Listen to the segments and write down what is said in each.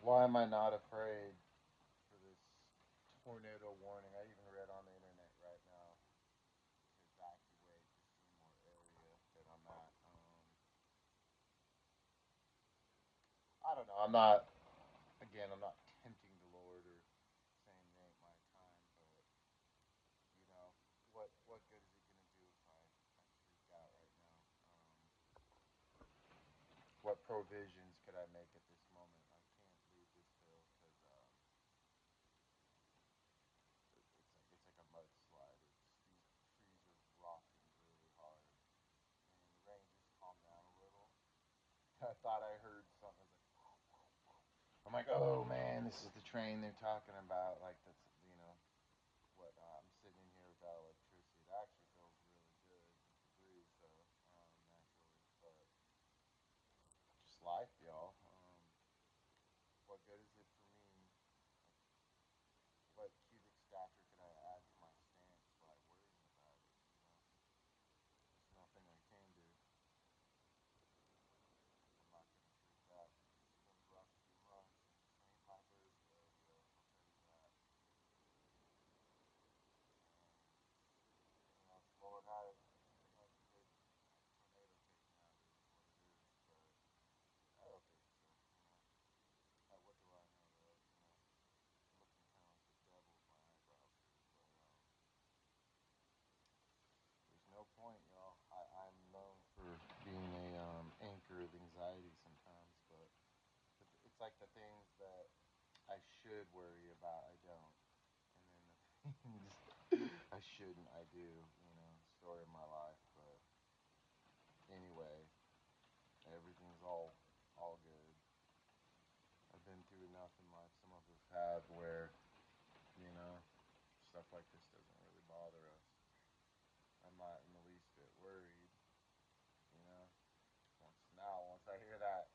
Why am I not afraid for this tornado warning? I even read on the internet right now to evacuate the Seymour area that I'm at. I don't know. I'm not tempting the Lord or saying it ain't my time, but what good is it gonna do if I freak out right now? What provisions could I make at this moment? I can't leave this hill because it's like a mudslide. These trees are rocking really hard, and the rain just calmed down a little. I thought I heard something. I was like, I'm like, oh man, this is the train they're talking about. Like that's what I'm sitting in here without electricity. It actually feels really good with the breeze though, naturally, but just life, y'all. What good is it for me? Like, what cubic stature could I add to my stance by worrying about it? There's nothing I can do. I'm not gonna freak out because it's been a rough few months, and this ain't my first rodeo. I'll tell you that. And it's blowing out. I think I can get a tornado taken out. It is what it is, but I don't think so. What do I know though? Looking kind of like the devil with my eyebrows here, but there's no point, y'all. I'm known for being a anchor of anxiety sometimes, but it's like the things that I should worry about, I don't, and then the things I shouldn't, I do. Story of my life. But anyway, everything's all good. I've been through enough in life. Some of us have where you know stuff like this doesn't really bother us. I'm not in the least bit worried. You know, once I hear that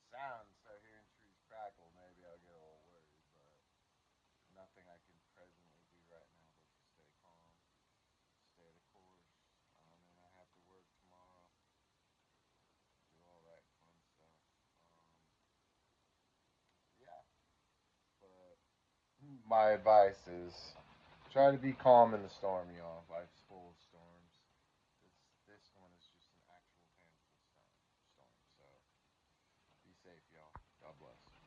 sound, start hearing trees crackle, maybe I'll get a little worried. But nothing I can presently do right now but to stay calm, stay the course. And I have to work tomorrow, do all that fun stuff. Yeah, but my advice is try to be calm in the storm, y'all. Life's full of